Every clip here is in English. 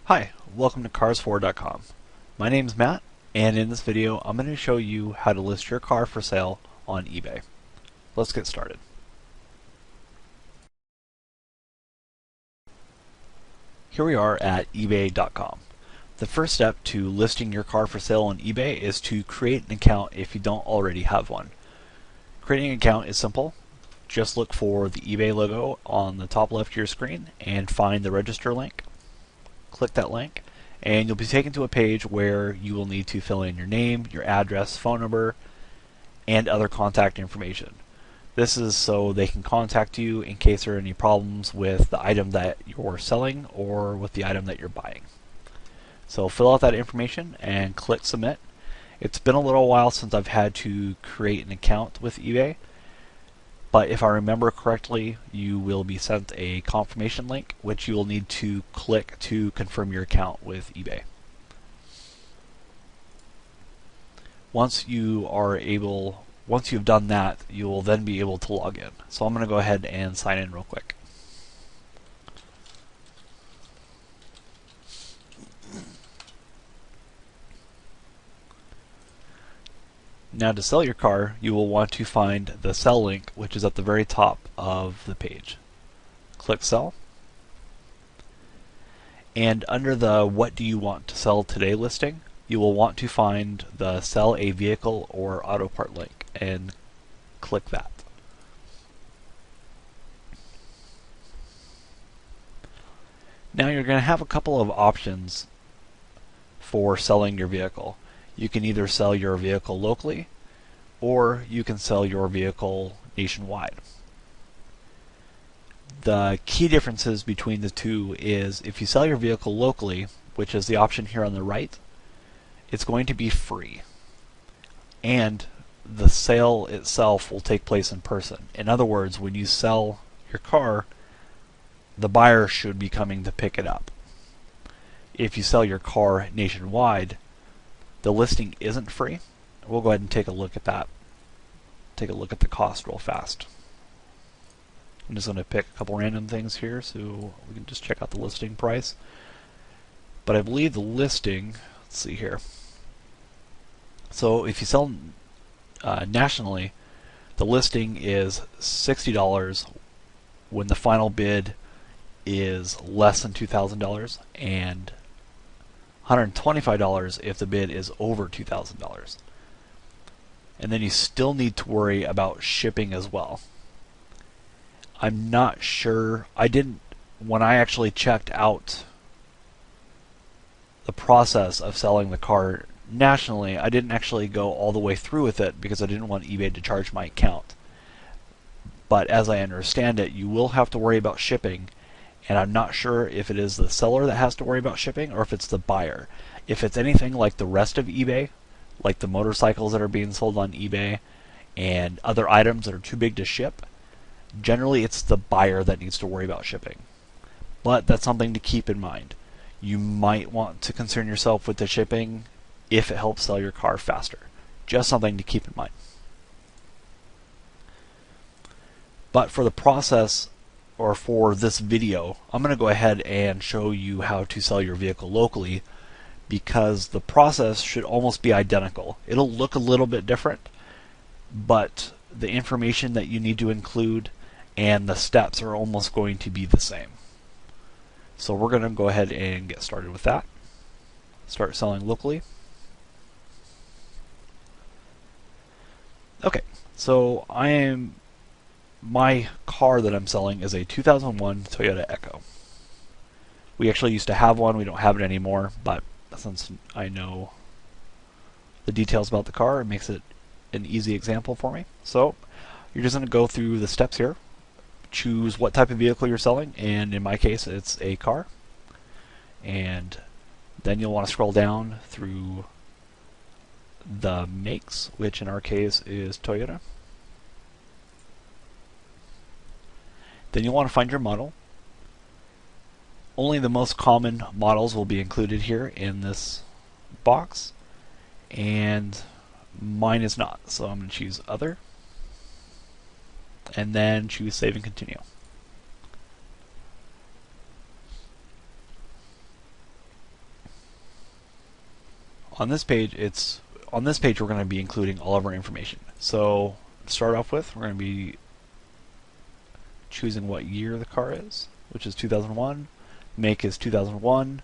Hi, welcome to Cars4.com. My name is Matt, and in this video I'm going to show you how to list your car for sale on eBay. Let's get started. Here we are at ebay.com. The first step to listing your car for sale on eBay is to create an account if you don't already have one. Creating an account is simple. Just look for the eBay logo on the top left of your screen and find the register link. Click that link and you'll be taken to a page where you will need to fill in your name, your address, phone number, and other contact information. This is so they can contact you in case there are any problems with the item that you're selling or with the item that you're buying. So fill out that information and click submit. It's been a little while since I've had to create an account with eBay, but if I remember correctly, you will be sent a confirmation link, which you will need to click to confirm your account with eBay. Once you've done that, you will then be able to log in. So I'm going to go ahead and sign in real quick. Now to sell your car, you will want to find the sell link, which is at the very top of the page. Click sell. And under the what do you want to sell today listing, you will want to find the sell a vehicle or auto part link and click that. Now you're going to have a couple of options for selling your vehicle. You can either sell your vehicle locally or you can sell your vehicle nationwide. The key differences between the two is if you sell your vehicle locally, which is the option here on the right, it's going to be free. And the sale itself will take place in person. In other words, when you sell your car, the buyer should be coming to pick it up. If you sell your car nationwide, the listing isn't free. We'll go ahead and take a look at that. Take a look at the cost real fast. I'm just going to pick a couple random things here so we can just check out the listing price. But I believe the listing, let's see here. So if you sell nationally, the listing is $60 when the final bid is less than $2,000 and $125 if the bid is over $2,000. And then you still need to worry about shipping as well. I'm not sure, when I actually checked out the process of selling the car nationally, I didn't actually go all the way through with it because I didn't want eBay to charge my account. But as I understand it, you will have to worry about shipping, and I'm not sure if it is the seller that has to worry about shipping or if it's the buyer. If it's anything like the rest of eBay, like the motorcycles that are being sold on eBay and other items that are too big to ship, generally it's the buyer that needs to worry about shipping. But that's something to keep in mind. You might want to concern yourself with the shipping if it helps sell your car faster. Just something to keep in mind. But for the process, or for this video, I'm going to go ahead and show you how to sell your vehicle locally because the process should almost be identical. It'll look a little bit different, but the information that you need to include and the steps are almost going to be the same. So we're going to go ahead and get started with that. Start selling locally. Okay, so my car that I'm selling is a 2001 Toyota Echo. We actually used to have one, we don't have it anymore, but since I know the details about the car, it makes it an easy example for me. So you're just going to go through the steps here. Choose what type of vehicle you're selling, and in my case it's a car. And then you'll want to scroll down through the makes, which in our case is Toyota. Then you'll want to find your model. Only the most common models will be included here in this box, and mine is not, so I'm going to choose Other, and then choose Save and Continue. On this page, we're going to be including all of our information. So to start off with, we're going to be choosing what year the car is, which is 2001. Make is 2001,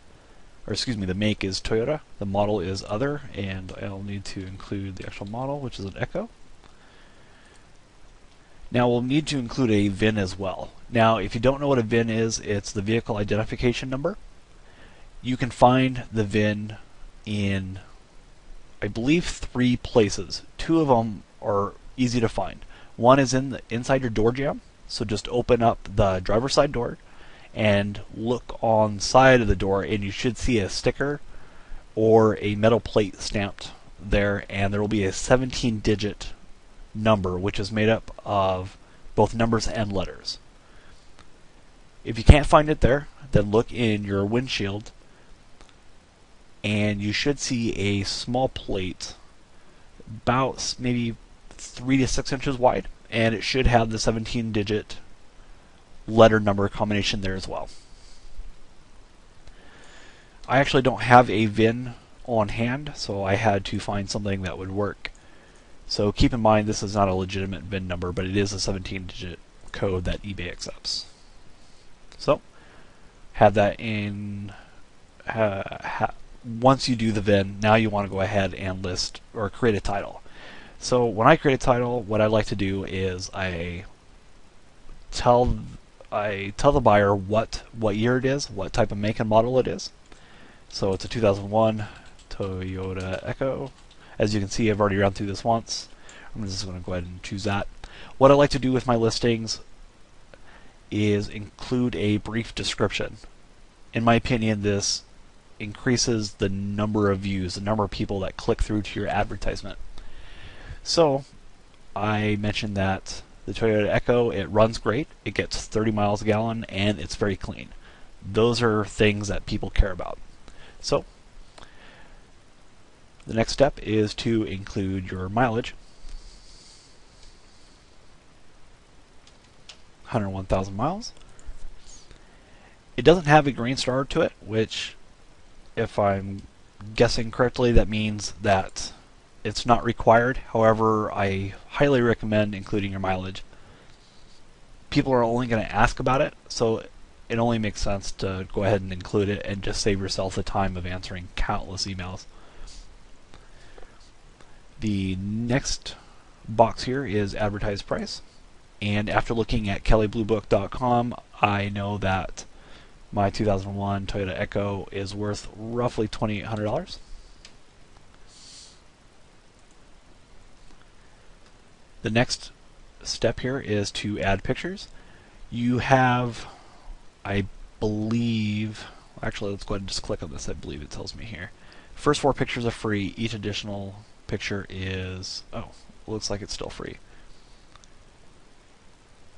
or excuse me, the make is Toyota. The model is other, and I'll need to include the actual model, which is an Echo. Now we'll need to include a VIN as well. Now, if you don't know what a VIN is, it's the vehicle identification number. You can find the VIN in, I believe, 3 places. 2 of them are easy to find. One is inside your door jamb, so just open up the driver's side door and look on the side of the door, and you should see a sticker or a metal plate stamped there, and there will be a 17-digit number, which is made up of both numbers and letters. If you can't find it there, then look in your windshield, and you should see a small plate about maybe 3 to 6 inches wide, and it should have the 17-digit letter number combination there as well. I actually don't have a VIN on hand, so I had to find something that would work. So keep in mind, this is not a legitimate VIN number, but it is a 17-digit code that eBay accepts. So have that in. Once you do the VIN, now you want to go ahead and list or create a title. So when I create a title, what I like to do is I tell the buyer what year it is, what type of make and model it is. So it's a 2001 Toyota Echo. As you can see, I've already run through this once. I'm just going to go ahead and choose that. What I like to do with my listings is include a brief description. In my opinion, this increases the number of views, the number of people that click through to your advertisement. So I mentioned that the Toyota Echo, it runs great, it gets 30 miles a gallon, and it's very clean. Those are things that people care about. So the next step is to include your mileage. 101,000 miles. It doesn't have a green star to it, which, if I'm guessing correctly, that means that it's not required. However, I highly recommend including your mileage. People are only going to ask about it, so it only makes sense to go ahead and include it and just save yourself the time of answering countless emails. The next box here is advertised price, and after looking at kellybluebook.com, I know that my 2001 Toyota Echo is worth roughly $2,800. The next step here is to add pictures. You have, I believe, actually let's go ahead and just click on this. I believe it tells me here. First 4 pictures are free. Each additional picture is, looks like it's still free.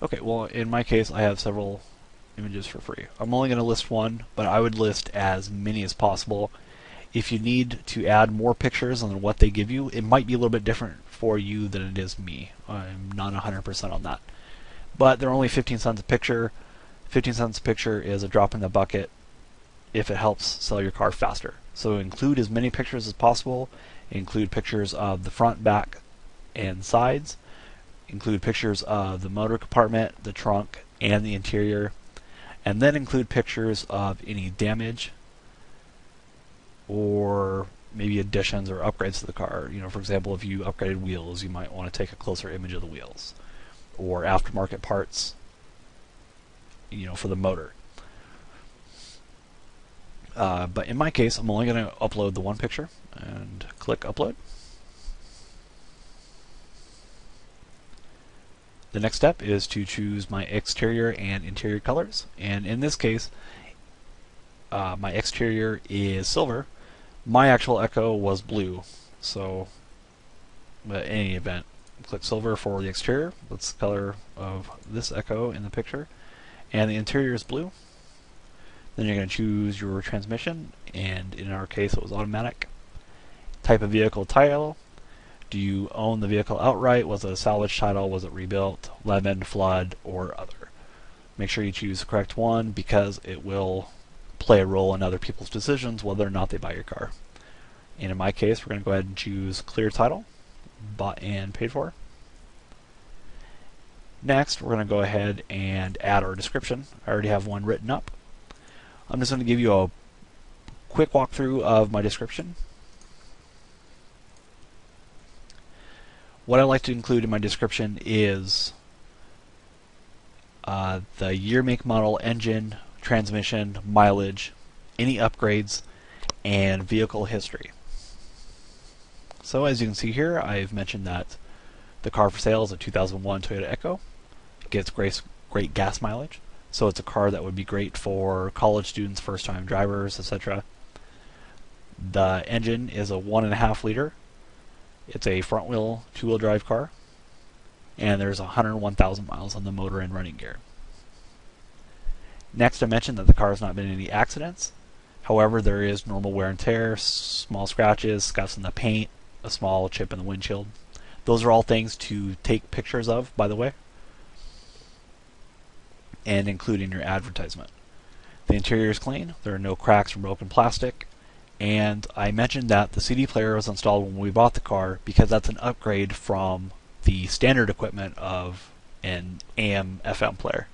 Okay, well in my case I have several images for free. I'm only going to list one, but I would list as many as possible. If you need to add more pictures than what they give you, it might be a little bit different for you than it is me. I'm not 100% on that. But they're only 15 cents a picture. 15 cents a picture is a drop in the bucket if it helps sell your car faster. So include as many pictures as possible. Include pictures of the front, back, and sides. Include pictures of the motor compartment, the trunk, and the interior. And then include pictures of any damage or maybe additions or upgrades to the car. You know, for example, if you upgraded wheels, you might want to take a closer image of the wheels, or aftermarket parts, you know, for the motor. But in my case, I'm only going to upload the one picture, and click upload. The next step is to choose my exterior and interior colors, and in this case my exterior is silver. My actual Echo was blue, so but in any event, click silver for the exterior. That's the color of this Echo in the picture, and the interior is blue. Then you're going to choose your transmission, and in our case it was automatic. Type of vehicle title. Do you own the vehicle outright? Was it a salvage title? Was it rebuilt? Lemon, flood, or other? Make sure you choose the correct one because it will play a role in other people's decisions whether or not they buy your car. And in my case, we're going to go ahead and choose clear title, bought and paid for. Next, we're going to go ahead and add our description. I already have one written up. I'm just going to give you a quick walkthrough of my description. What I like to include in my description is the year, make, model, engine, transmission, mileage, any upgrades, and vehicle history. So as you can see here, I've mentioned that the car for sale is a 2001 Toyota Echo. It gets great gas mileage, so it's a car that would be great for college students, first-time drivers, etc. The engine is a 1.5 liter. It's a front-wheel, two-wheel drive car, and there's 101,000 miles on the motor and running gear. Next, I mentioned that the car has not been in any accidents. However, there is normal wear and tear, small scratches, scuffs in the paint, a small chip in the windshield. Those are all things to take pictures of, by the way, and include in your advertisement. The interior is clean. There are no cracks from broken plastic. And I mentioned that the CD player was installed when we bought the car because that's an upgrade from the standard equipment of an AM/FM player.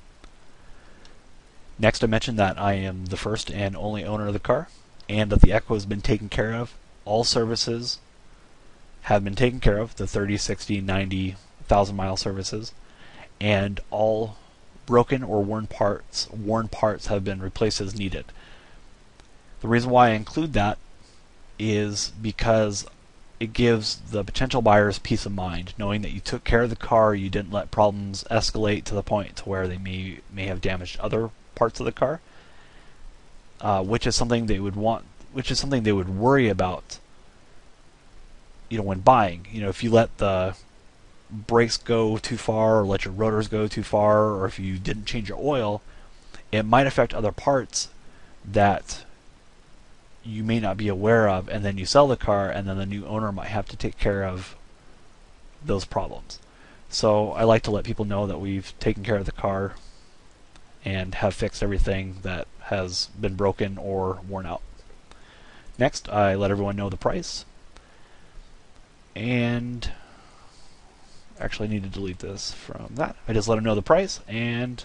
Next, I mentioned that I am the first and only owner of the car, and that the Echo has been taken care of. All services have been taken care of, the 30, 60, 90, 1,000 mile services, and all broken or worn parts have been replaced as needed. The reason why I include that is because it gives the potential buyers peace of mind, knowing that you took care of the car, you didn't let problems escalate to the point to where they may have damaged other parts of the car, which is something they would worry about, when buying. If you let the brakes go too far, or let your rotors go too far, or if you didn't change your oil, it might affect other parts that you may not be aware of, and then you sell the car, and then the new owner might have to take care of those problems. So I like to let people know that we've taken care of the car and have fixed everything that has been broken or worn out. Next, I let everyone know the price. And actually I need to delete this from that. I just let them know the price, and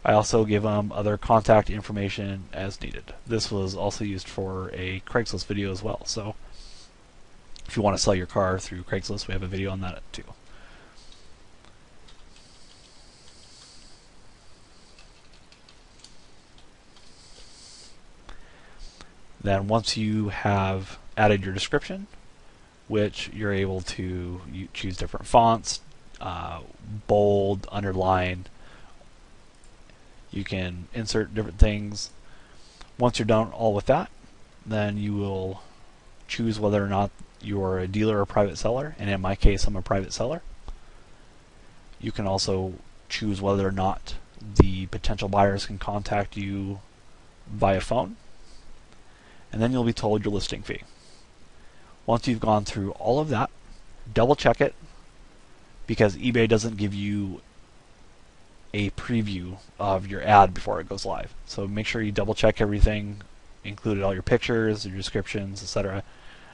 I also give them other contact information as needed. This was also used for a Craigslist video as well. So if you want to sell your car through Craigslist, we have a video on that too. Then once you have added your description, which you're able to choose different fonts, bold, underline, you can insert different things. Once you're done all with that, then you will choose whether or not you're a dealer or private seller, and in my case I'm a private seller. You can also choose whether or not the potential buyers can contact you via phone, and then you'll be told your listing fee. Once you've gone through all of that, double check it, because eBay doesn't give you a preview of your ad before it goes live. So make sure you double check everything, included all your pictures, your descriptions, etc.,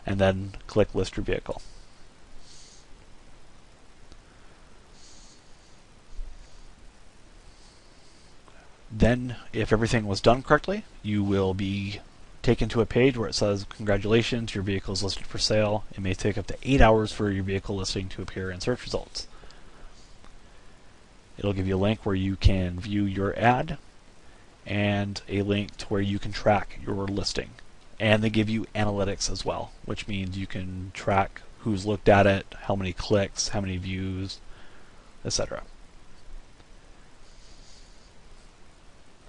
and then click list your vehicle. Then, if everything was done correctly, you will be taken to a page where it says, congratulations, your vehicle is listed for sale. It may take up to 8 hours for your vehicle listing to appear in search results. It'll give you a link where you can view your ad, and a link to where you can track your listing. And they give you analytics as well, which means you can track who's looked at it, how many clicks, how many views, etc.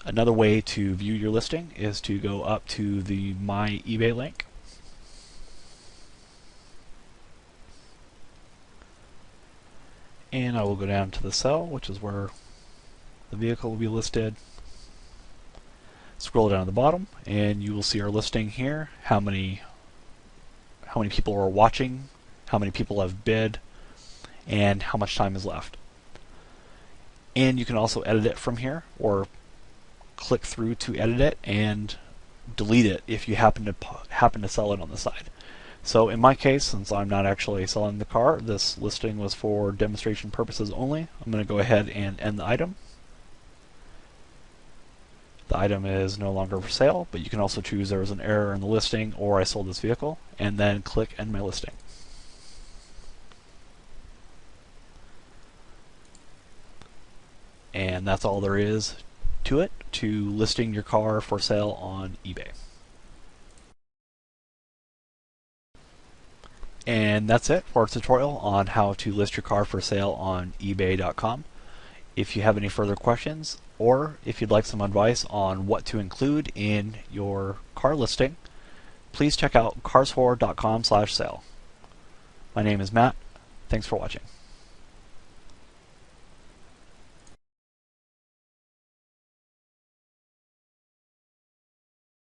Another way to view your listing is to go up to the My eBay link. And I will go down to the sell, which is where the vehicle will be listed. Scroll down to the bottom, and you will see our listing here, how many people are watching, how many people have bid, and how much time is left. And you can also edit it from here, or click through to edit it and delete it if you happen to sell it on the side. So in my case, since I'm not actually selling the car, this listing was for demonstration purposes only. I'm going to go ahead and end the item. The item is no longer for sale, but you can also choose there was an error in the listing or I sold this vehicle, and then click End My Listing. And that's all there is to it, to listing your car for sale on eBay. And that's it for our tutorial on how to list your car for sale on ebay.com. If you have any further questions, or if you'd like some advice on what to include in your car listing, please check out carsfor.com/sale. My name is Matt. Thanks for watching.